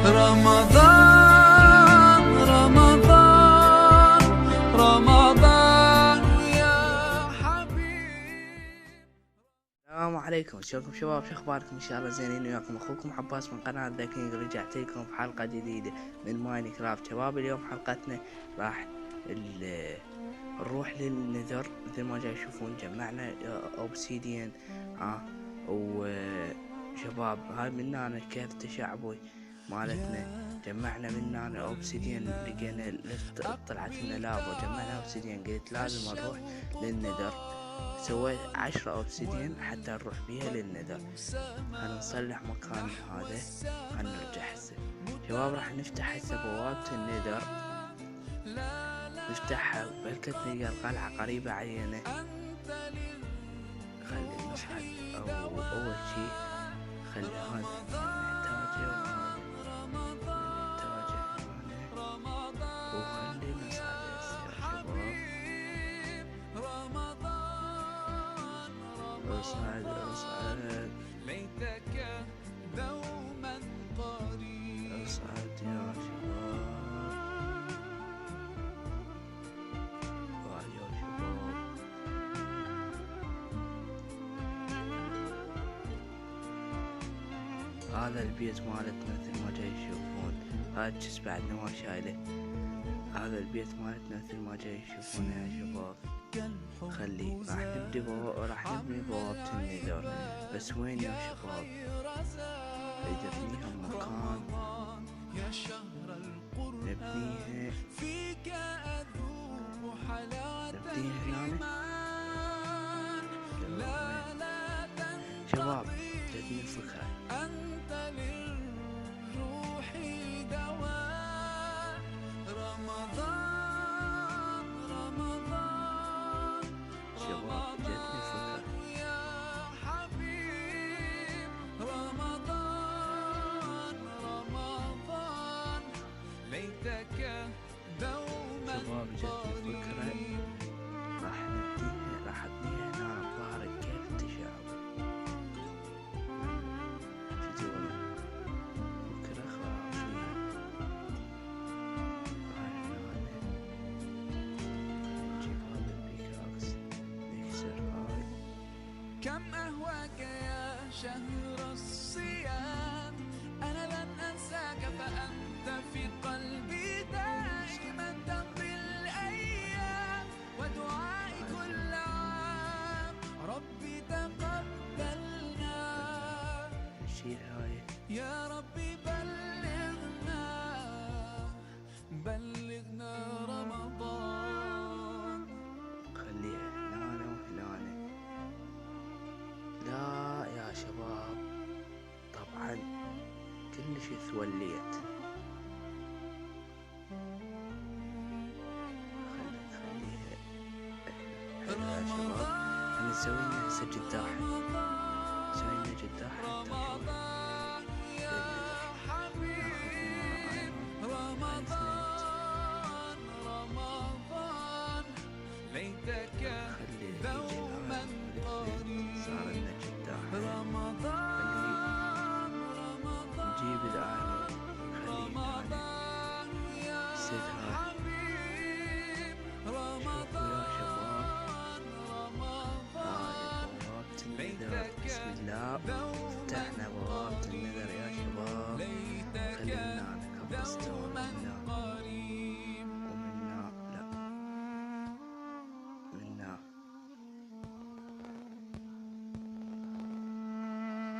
رمضان رمضان رمضان يا حبيب. السلام عليكم، شلونكم شباب؟ شو اخباركم؟ ان شاء الله زينين. وياكم اخوكم عباس من قناة ذا كينج. رجعت لكم في حلقة جديدة من ماينكرافت. شباب اليوم حلقتنا راح نروح للنذر مثل ما جاي تشوفون. جمعنا اوبسيديان وشباب هاي من هنا كيف التشعبي مالتنا. جمعنا من هنا اوبسيديان، لقينا طلعت لنا لافا. جمعنا اوبسيديان، قلت لازم نروح للنذر. سويت 10 اوبسيديان حتى نروح بيها للنذر. هنصلح مكان هذا، هنرجع هسه. شباب راح نفتح هسه بوابة النذر، نفتحها بلكة نلقى القلعة قريبة علينا. خلي نصعد أول شي، خلي هذا نحتاجه وخلي نصعد هسه يا شباب. اصعد ليتك دوما قريب. اصعد يا شباب. يا شباب هذا البيت مالتنا مثل ما جاي تشوفون. هذا الجس بعدنا ما شايله. هذا البيت مالتنا مثل ما جاي تشوفون يا شباب. خلي راح نبني بوابة النذر، بس وين يا شباب؟ نبنيها مكان، نبنيها هنا. شباب جتني فكرة. أنت للروح دواء. رمضان رمضان شباب جتني فكرة. يا حبيب. رمضان رمضان ليتك دوما شباب جتني فكرة. راح ابنيها هنا بظهر كيف التشعب. تجون فكرة خرافية. نجيب هذا البيكاكس نكسر هاي. كم أهواك يا شهر الصيام. أنا لن أنساك فأنت في قلبي دائما. تمضي الأيام ودعائي كل عام. ربي تقبلنا. نشيل هاي. يا ربي بلغنا رمضان. خليها هنا وهنا. لا يا شباب طبعا كلش ثوليت. خليها حلوة يا شباب. هنسوي لنا هسه جداح. نسوي لنا جداح حتى نشوف رمضان ليتك دوما قريب. صار لنا جداح. رمضان نجيب الآن رمضان يا حبيب. رمضان رمضان ليتك بسم الله فتحنا بوابة النذر يا شباب. خلينا كبستون منا ومنا لا منا.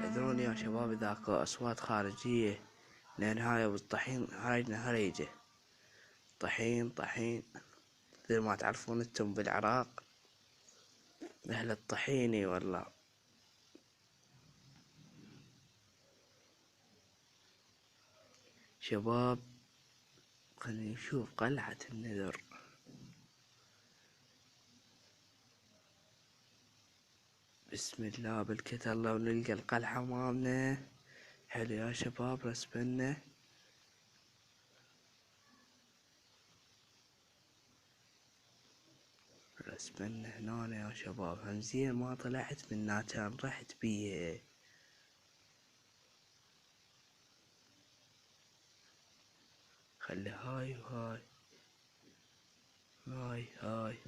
اعذروني يا شباب اذا اكو اصوات خارجية، لان هاي بالطحين هايجنا هريجة. طحين مثل ما تعرفون انتم بالعراق اهل الطحيني والله. شباب خلينا نشوف قلعة النذر. بسم الله بالكتاب الله ونلقى القلعة امامنا. حلو يا شباب رسمنا. هنا يا شباب. همزية ما طلعت من ناتان رحت بيه. خلي هاي وهاي، هاي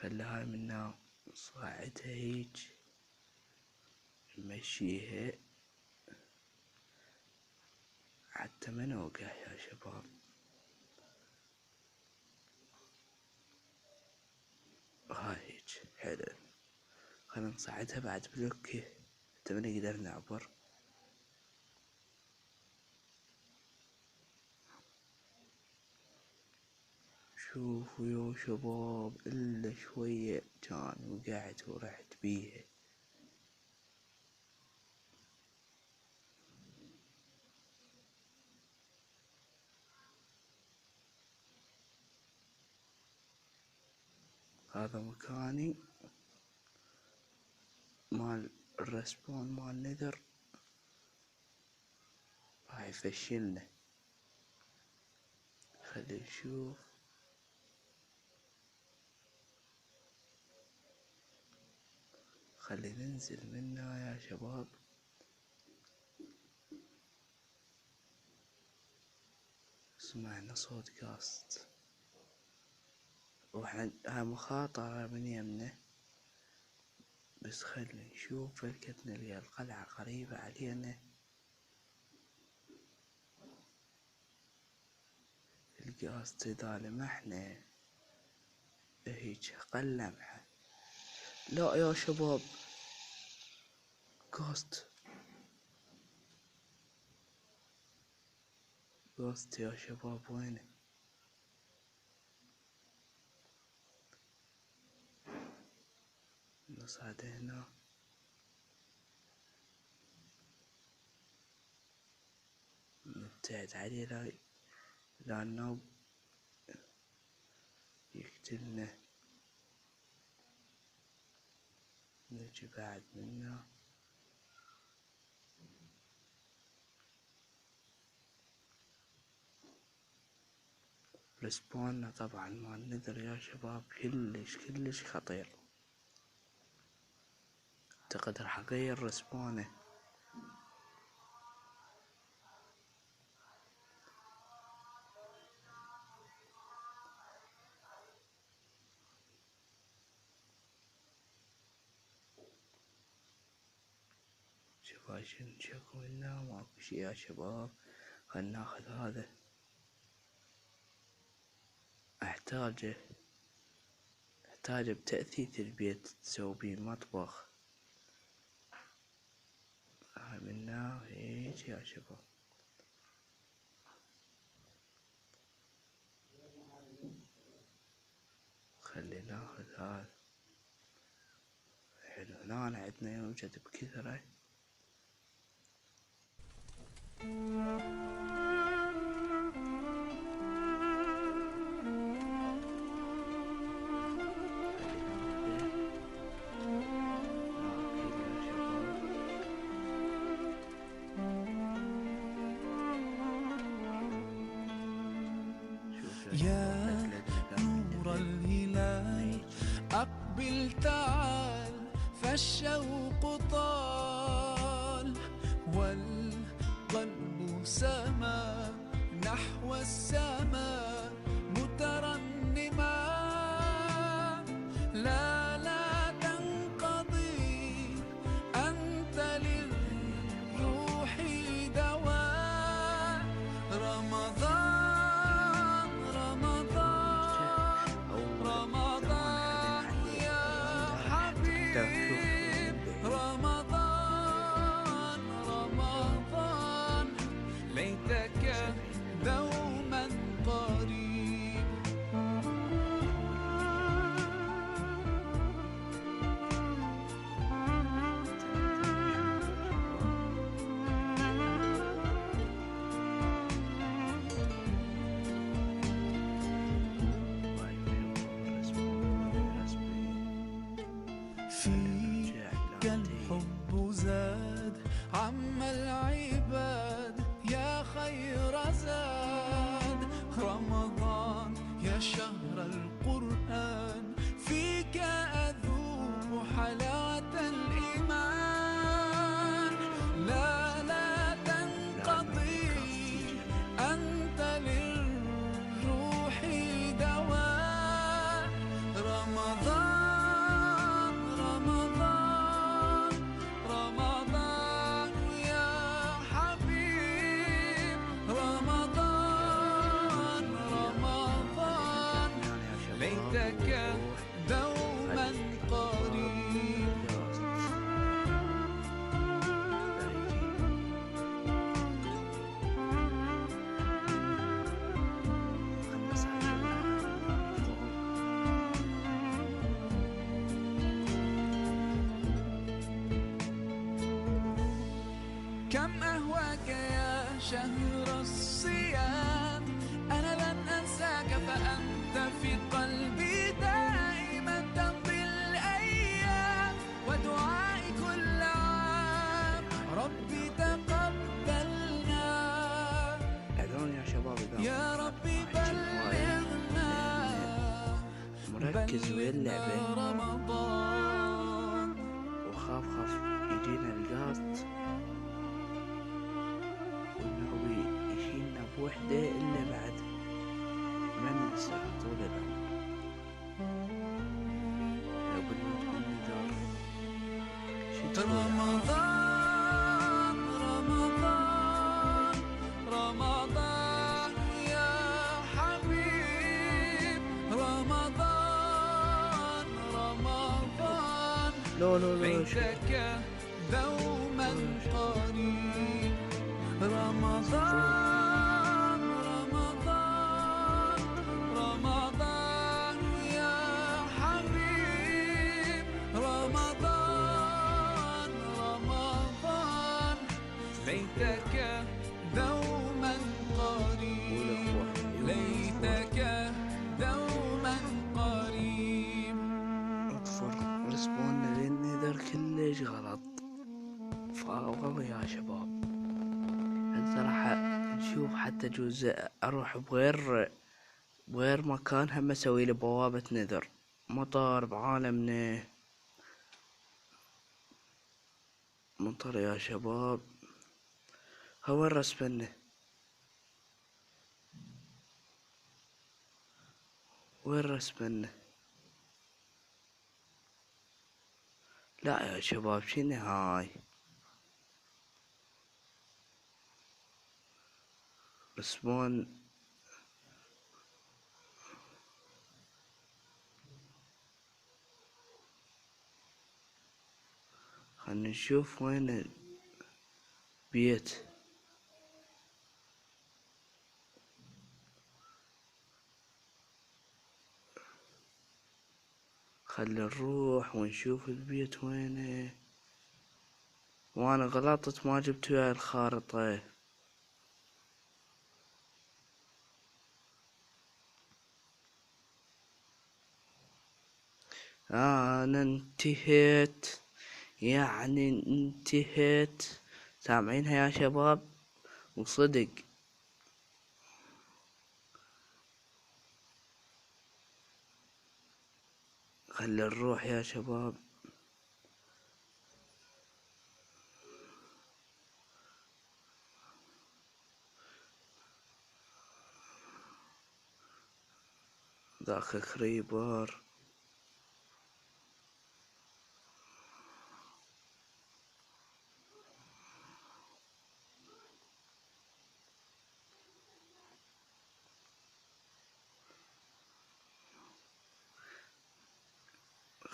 خلي هاي منا نصعدها هيج، نمشيها حتى ما نوقع يا شباب. هاي هيج حلو. خلنا نصعدها بعد بلوكي حتى ما نقدر نعبر. شوفوا يا شباب، إلا شوية كان وقعت ورحت بيها. هذا مكاني مال الرسبون مال نذر، راح يفشلنا. خلي نشوف. خلي ننزل منها يا شباب. سمعنا صوت كاست، واحنا هاي مخاطرة من يمنا، بس خلي نشوف بلكن نلقى القلعة قريبة علينا. القاست اذا لمحنا هيج قلمها. لا يا شباب، قاست يا شباب، وينه؟ نصعد هنا. نبتعد عليه لأنه يقتلنا. نجي بعد منه. السبون طبعا مع النذر يا شباب كلش خطير. اعتقد راح اغير رسبونه. شوف عشان نشوف منه ماكو شي يا شباب. خلنا ناخذ هذا، احتاجه بتأثيث البيت، تسوي بيه مطبخ. عملناه هيك يا شباب. خلي ناخذ هذا. حلو. هنا عندنا يوجد بكثرة. يا نور الهلال أقبل تعال، فالشوق طال والقلب سما نحو السماء مترنما. لا تنقضي، أنت للروح دواء. رمضان يا حبيب، رمضان ليتك دوما قريب. فيك الحب زاد عم العباد، يا خير زاد. رمضان يا شهر القرآن، فيك أذوق حلاوة الإيمان. لا تنقضي، أنت شهر الصيام أنا لن أنساك فأنت في قلبي دائما تمضي الأيام ودعائي كل عام ربي تقبلنا اعذروني يا شباب إذا يا ربي بلغنا بلغنا مركز ويا اللعبة رمضان وخاف يجينا القاط وناوي يشيلنا بوحدة إلا بعد ما ننسى طول العمر لو بنموت بالنذار شي تقول رمضان رمضان رمضان يا حبيب رمضان رمضان لا ليتك دوما قريب رمضان رمضان رمضان يا حبيب رمضان رمضان ليتك دوما قريب ليتك دوما قريب اطفر رسبونا للنذر كلش غلط فاغضوا يا شباب هسه راح نشوف حتى جزء اروح بغير مكان هم اسوي له بوابة نذر مطر بعالمنا مطر يا شباب هو الرسبنة وين رسبنة لا يا شباب شنو هاي رسبون خلنا نشوف وين البيت خلنا نروح ونشوف البيت وينه وانا غلطت ما جبت وياي الخارطة انا انتهيت يعني انتهيت سامعينها يا شباب وصدق خلي نروح يا شباب ذاك كريبر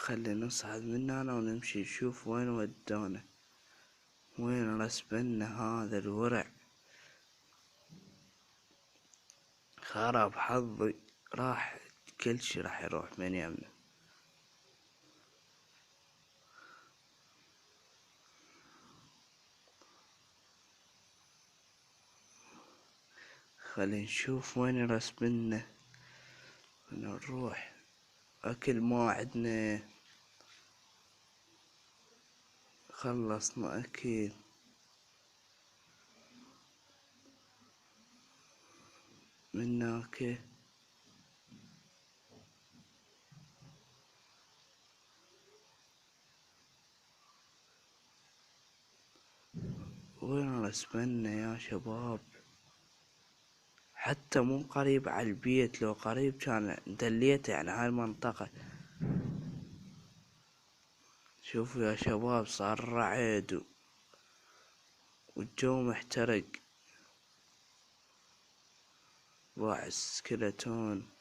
خلينا نصعد من هنا ونمشي نشوف وين ودونا وين رسبنا هذا الورع خرب حظي راح كل شي راح يروح من يمنا خلينا نشوف وين رسبنا نروح اكل ما عدنا خلصنا اكل مناك وين رسبنا يا شباب حتى مو قريب على البيت لو قريب كان دليت يعني هاي المنطقة شوفوا يا شباب صار رعد والجو محترق باع السكلتون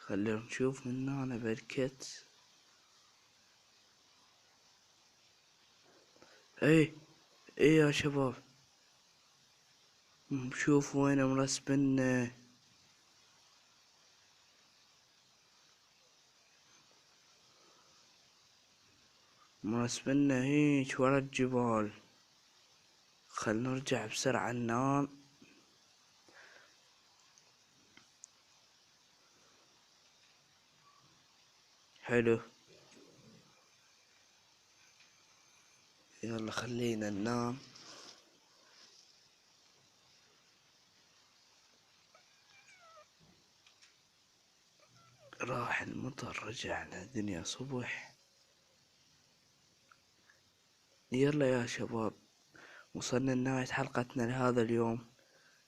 خلينا نشوف من هنا بركت ايه ايه يا شباب، شوفوا وين مرسبنا. مرسبنا هيج ورا الجبال. خل نرجع بسرعة ننام. حلو، يلا خلينا ننام. راح المطر، رجعنا الدنيا صبح. يلا يا شباب، وصلنا لنهاية حلقتنا لهذا اليوم.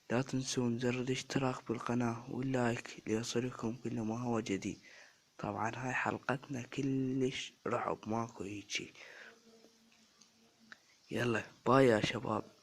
لا تنسون زر الاشتراك بالقناة واللايك ليصلكم كل ما هو جديد. طبعا هاي حلقتنا كلش رعب، ماكو هيجي. يلا باي يا شباب.